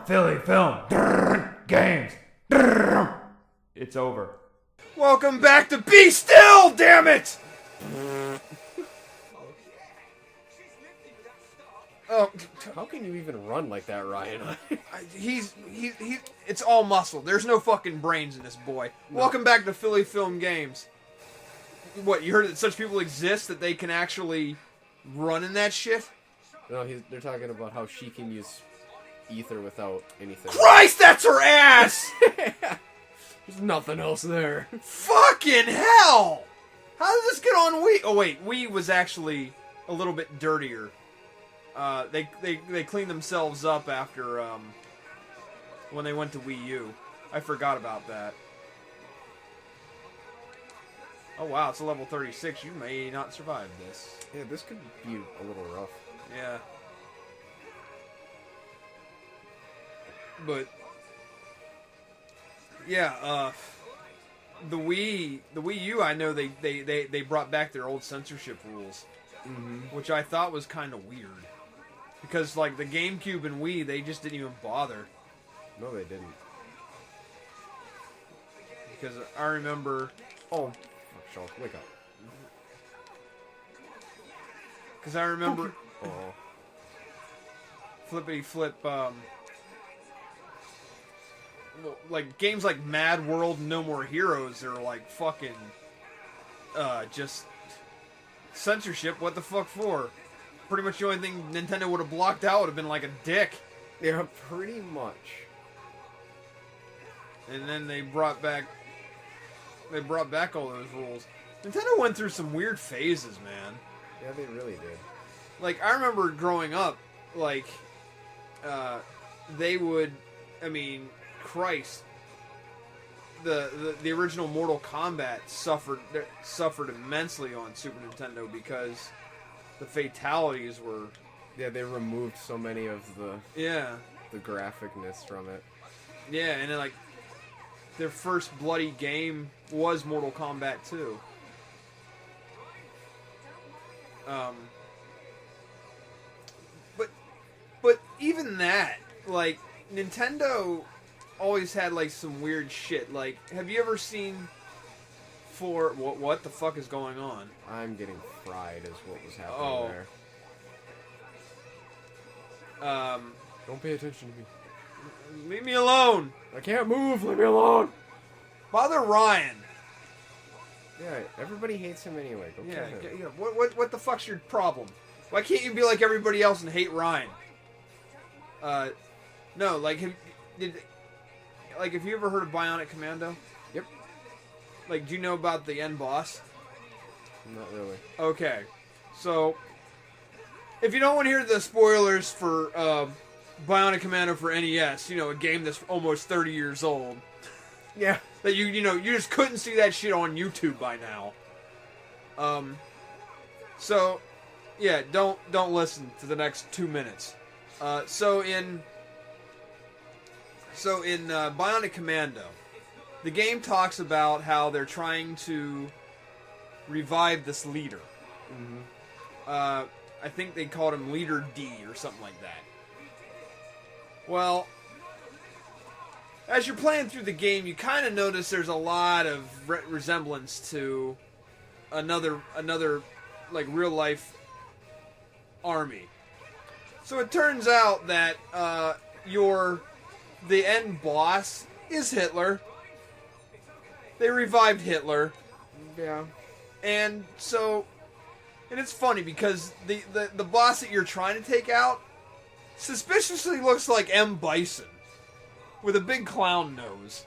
Philly Film Games. It's over. Welcome back to Be Still, damn it! Oh, how can you even run like that, Ryan? he's it's all muscle. There's no fucking brains in this boy. No. Welcome back to Philly Film Games. What, you heard that such people exist that they can actually run in that shit? No, they're talking about how she can use ether without anything. Christ, that's her ass! There's nothing else there. Fucking hell! How did this get on Wii? Oh wait, Wii was actually a little bit dirtier. They cleaned themselves up after when they went to Wii U. I forgot about that. Oh wow, it's a level 36. You may not survive this. Yeah, this could be a little rough. Yeah. But yeah, the Wii U, I know they brought back their old censorship rules, which I thought was kind of weird, because like the GameCube and Wii, they just didn't even bother. No, they didn't. Because I remember. Oh, Shulk, wake up. Because I remember. Oh. Flippity flip. Like games like Mad World and No More Heroes are like fucking just censorship. What the fuck for? Pretty much the only thing Nintendo would have blocked out would have been like a dick. Yeah, pretty much. And then they brought back all those rules. Nintendo went through some weird phases, man. Yeah, they really did. Like I remember growing up, like they would, I mean, Christ, the original Mortal Kombat suffered immensely on Super Nintendo because the fatalities were. Yeah, they removed so many of the graphicness from it. Yeah, and then like their first bloody game was Mortal Kombat 2. But even that, like Nintendo always had like some weird shit. Like, have you ever seen what the fuck is going on? I'm getting fried is what was happening there. Don't pay attention to me. Leave me alone. I can't move. Leave me alone. Bother Ryan. Yeah, everybody hates him anyway. Go kill him. Yeah. What the fuck's your problem? Why can't you be like everybody else and hate Ryan? No, like have you ever heard of Bionic Commando? Yep. Like, do you know about the end boss? Not really. Okay, so if you don't want to hear the spoilers for Bionic Commando for NES, you know, a game that's almost 30 years old. Yeah. That you just couldn't see that shit on YouTube by now. So yeah, don't listen for the next 2 minutes. So in Bionic Commando, the game talks about how they're trying to revive this leader. I think they called him Leader D or something like that. Well, as you're playing through the game, you kind of notice there's a lot of resemblance to another like real life army. So it turns out that the end boss is Hitler. They revived Hitler. Yeah. And it's funny because the boss that you're trying to take out suspiciously looks like M. Bison with a big clown nose.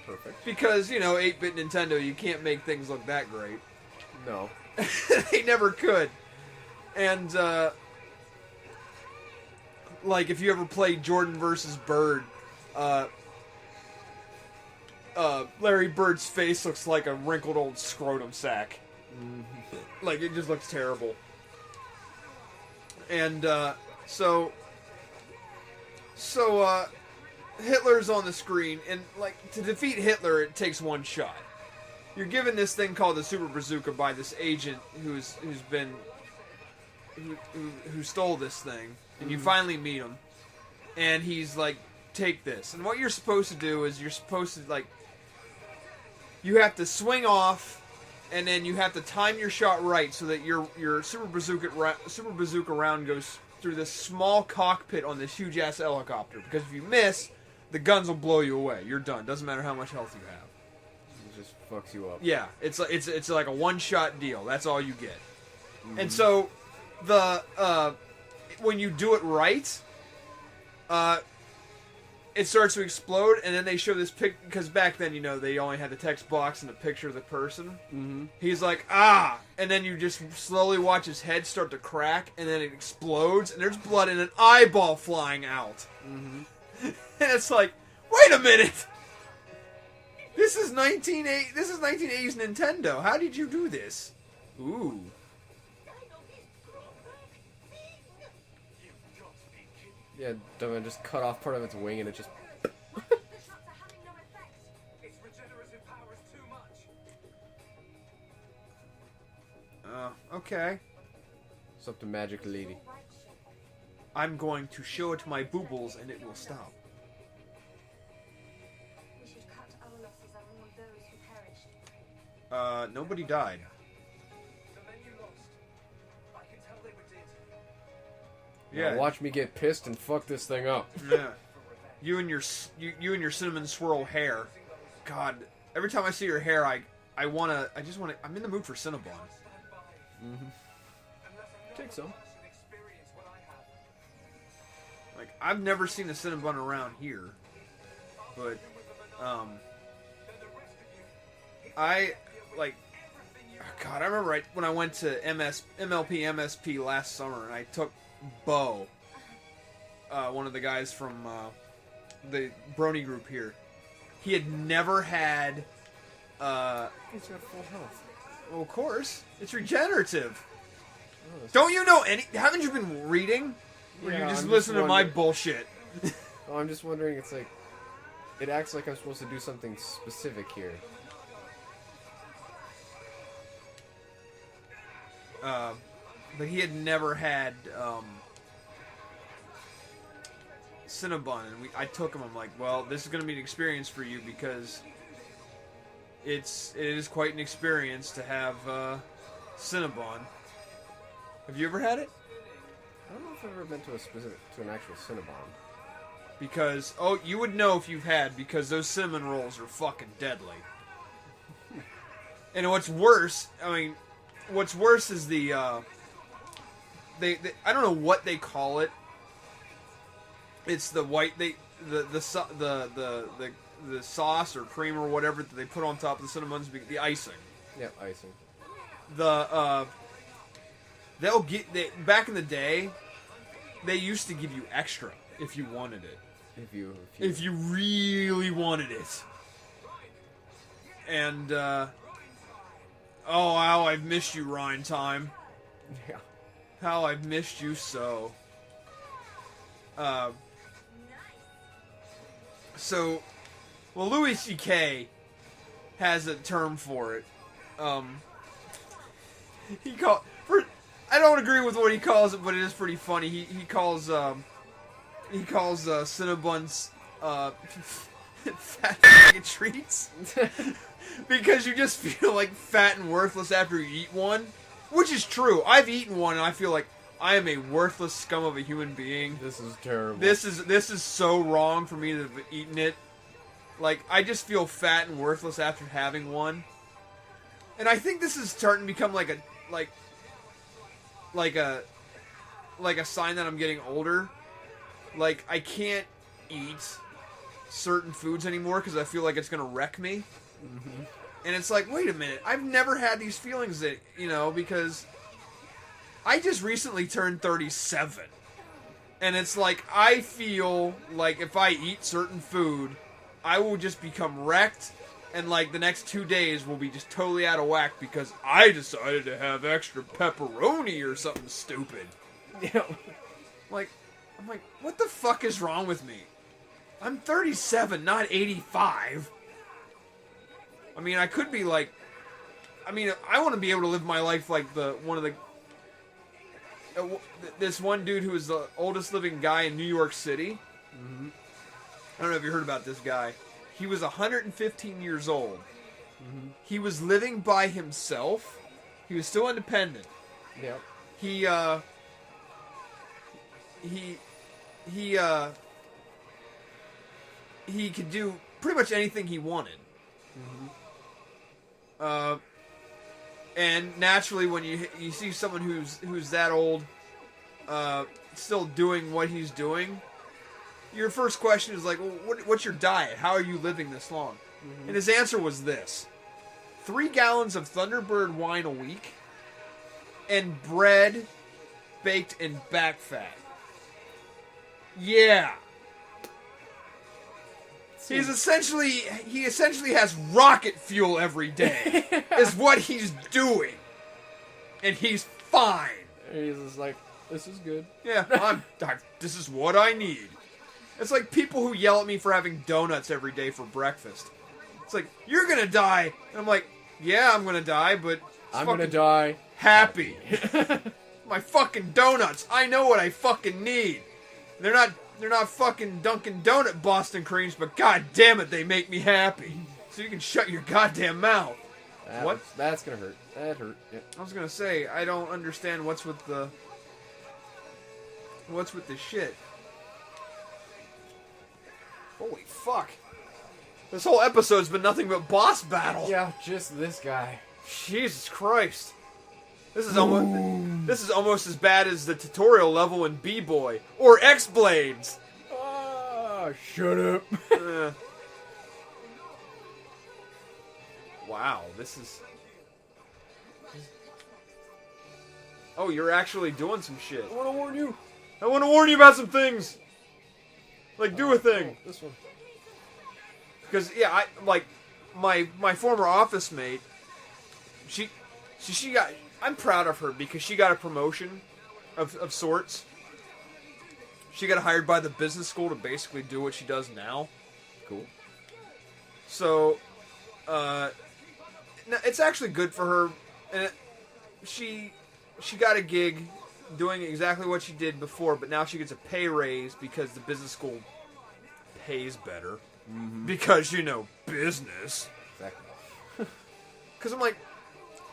Perfect. Because, 8-bit Nintendo, you can't make things look that great. No. They never could. And, like, if you ever played Jordan versus Bird, Larry Bird's face looks like a wrinkled old scrotum sack. Like, it just looks terrible. And, so Hitler's on the screen, and, like, to defeat Hitler, it takes one shot. You're given this thing called the Super Bazooka by this agent who stole this thing, and you finally meet him, and he's like take this. And what you're supposed to do is you're supposed to, like, you have to swing off, and then you have to time your shot right so that your super bazooka round goes through this small cockpit on this huge ass helicopter. Because if you miss, the guns will blow you away. You're done. Doesn't matter how much health you have. It just fucks you up. Yeah, it's like a one shot deal. That's all you get. And so the when you do it right, it starts to explode, and then they show this pic because back then, you know, they only had the text box and the picture of the person. Mm-hmm. He's like, ah, and then you just slowly watch his head start to crack, and then it explodes, and there's blood and an eyeball flying out. Mm-hmm. And it's like, wait a minute, this is 1980s Nintendo. How did you do this? Ooh. Yeah, Doman just cut off part of its wing and it just... Okay. It's up to Magic Lady. I'm going to show it my boobles and it will stop. We should cut our losses on all those who perished. Nobody died. The men you lost, I can tell they were dead. Yeah. Now watch me get pissed and fuck this thing up. Yeah. You and your cinnamon swirl hair. God, every time I see your hair, I'm in the mood for Cinnabon. Mm-hmm. Take some. Like, I've never seen a Cinnabon around here. But, I remember when I went to MLP MSP last summer, and I took Bo, one of the guys from the Brony group here. He had never had. He's got full health. Well, of course, it's regenerative. Oh, Don't you know any? Haven't you been reading? Or Yeah, you just I'm listen just to my wondering. bullshit? Oh, I'm just wondering, it's like... It acts like I'm supposed to do something specific here. But he had never had Cinnabon, and I took him. I'm like, well, this is going to be an experience for you because it is quite an experience to have Cinnabon. Have you ever had it? I don't know if I've ever been to an actual Cinnabon. Because you would know if you've had, because those cinnamon rolls are fucking deadly. And what's worse is the they I don't know what they call it. It's the white the sauce or cream or whatever that they put on top of the cinnamons, the icing. Yep, icing. Back in the day, they used to give you extra if you wanted it. If you really wanted it. And how I've missed you, Rhyme Time. Yeah. How I've missed you so. Louis C.K. has a term for it. I don't agree with what he calls it, but it is pretty funny. He calls Cinnabons fat bag treats because you just feel like fat and worthless after you eat one, which is true. I've eaten one and I feel like I am a worthless scum of a human being. This is terrible. This is so wrong for me to have eaten it. Like, I just feel fat and worthless after having one, and I think this is starting to become like a sign that I'm getting older. Like, I can't eat certain foods anymore because I feel like it's going to wreck me. Mm-hmm. And it's like, wait a minute, I've never had these feelings that, because I just recently turned 37. And it's like, I feel like if I eat certain food, I will just become wrecked. And like the next 2 days will be just totally out of whack because I decided to have extra pepperoni or something stupid. Yeah. I'm like, what the fuck is wrong with me? I'm 37, not 85. I mean, I could be like... I want to be able to live my life like this one dude who is the oldest living guy in New York City. Mm-hmm. I don't know if you heard about this guy. He was 115 years old. He was living by himself. He was still independent. Yeah. He could do pretty much anything he wanted. And naturally, when you see someone who's that old, still doing what he's doing, your first question is like, well, what's your diet? How are you living this long? And his answer was this: 3 gallons of Thunderbird wine a week, and bread baked in back fat. Yeah. He essentially has rocket fuel every day. Is what he's doing. And he's fine. He's just like, this is good. Yeah, this is what I need. It's like people who yell at me for having donuts every day for breakfast. It's like, you're gonna die. And I'm like, yeah, I'm gonna die, but I'm gonna die happy. My fucking donuts. I know what I fucking need. They're not fucking Dunkin' Donut Boston creams, but god damn it, they make me happy. So you can shut your goddamn mouth. What? That's gonna hurt. That hurt. Yeah. I was gonna say, I don't understand what's with the shit. Holy fuck. This whole episode's been nothing but boss battle. Yeah, just this guy. Jesus Christ. This is almost as bad as the tutorial level in B-Boy or X-Blades. Ah, shut up. Wow, this is... Oh, you're actually doing some shit. I want to warn you. I want to warn you about some things. Like, do a thing. Oh, this one. Because, yeah, my former office mate, she got... I'm proud of her because she got a promotion of sorts. She got hired by the business school to basically do what she does now. Cool. So, it's actually good for her. And she got a gig doing exactly what she did before, but now she gets a pay raise because the business school pays better. Because, business. Exactly. Because I'm like,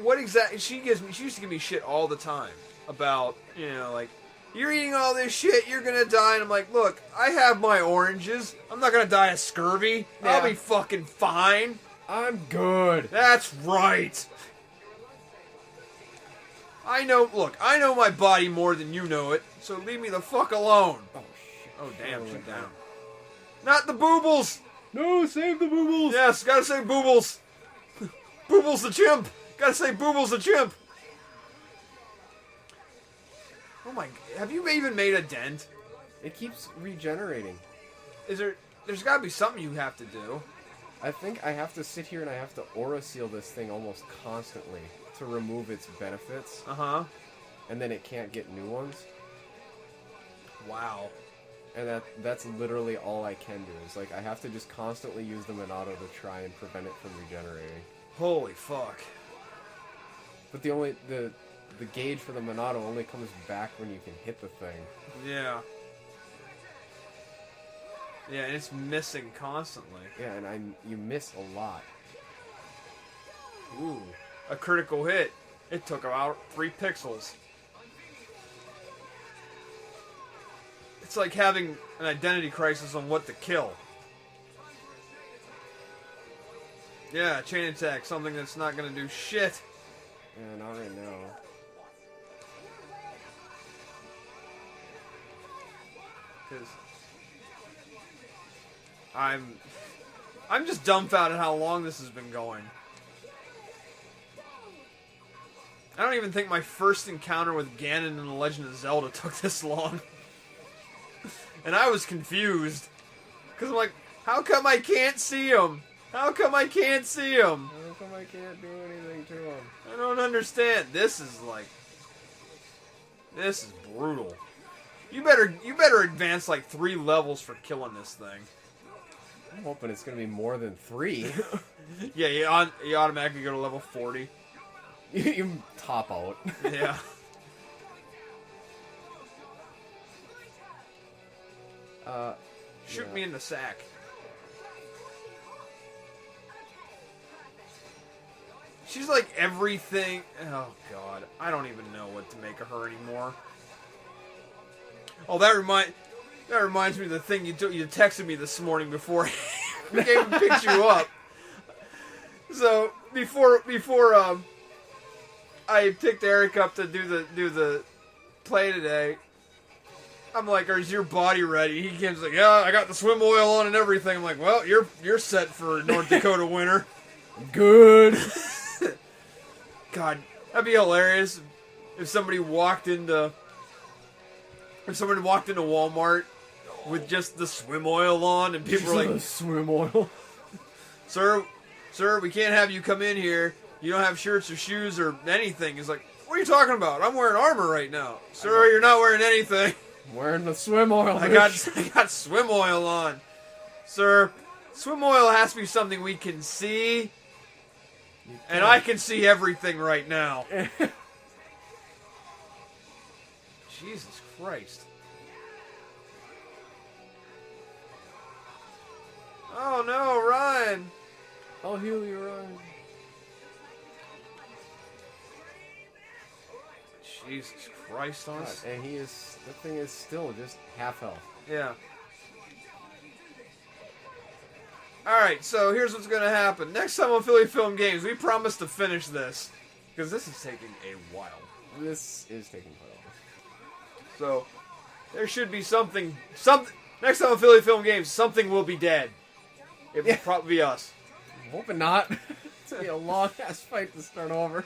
what exactly? She used to give me shit all the time about, like, you're eating all this shit, you're gonna die. And I'm like, look, I have my oranges. I'm not gonna die of scurvy. Yeah. I'll be fucking fine. I'm good. That's right. I know my body more than you know it, so leave me the fuck alone. Oh, shit. Oh, damn, she's went down. Not the boobles! No, save the boobles! Yes, gotta say boobles. Boobles the chimp. Gotta say Boobles the chimp. Oh my... Have you even made a dent? It keeps regenerating. There's gotta be something you have to do. I think I have to sit here and I have to aura seal this thing almost constantly to remove its benefits. Uh-huh. And then it can't get new ones. Wow. And that's literally all I can do. Is like I have to just constantly use the Monado to try and prevent it from regenerating. Holy fuck. But the gauge for the Monado only comes back when you can hit the thing. Yeah. Yeah, and it's missing constantly. Yeah, and you miss a lot. Ooh. A critical hit. It took about 3 pixels. It's like having an identity crisis on what to kill. Yeah, chain attack, something that's not gonna do shit. Yeah, not right now. Because I'm just dumbfounded how long this has been going. I don't even think my first encounter with Ganon in The Legend of Zelda took this long. And I was confused. Because I'm like, how come I can't see him? How come I can't see him? How come I can't do anything to him? I don't understand. This is brutal. You better advance like 3 levels for killing this thing. I'm hoping it's gonna be more than 3. Yeah, you automatically go to level 40. You top out. Yeah. Shoot Yeah. me in the sack. She's like everything. Oh God, I don't even know what to make of her anymore. Oh, that reminds me of the thing you texted me this morning before we came and picked you up. So before I picked Eric up to do the play today, I'm like, "Is your body ready?" He comes like, "Yeah, I got the swim oil on and everything." I'm like, "Well, you're set for North Dakota winter." Good. God, that'd be hilarious if somebody walked into Walmart with just the swim oil on, and people were like, swim oil. Sir, we can't have you come in here. You don't have shirts or shoes or anything." He's like, "What are you talking about? I'm wearing armor right now." "Sir, you're not wearing anything." I'm wearing the swim oil. I got swim oil on. "Sir, swim oil has to be something we can see. And I can see everything right now." Jesus Christ. Oh no, Ryan. I'll heal you, Ryan. Jesus Christ on us. And that thing is still just half health. Yeah. Alright, so here's what's going to happen. Next time on Philly Film Games, we promise to finish this. Because this is taking a while. This is taking quite a while. So, there should be something. Next time on Philly Film Games, something will be dead. It will probably be us. I'm hoping not. It's going to be a long-ass fight to start over.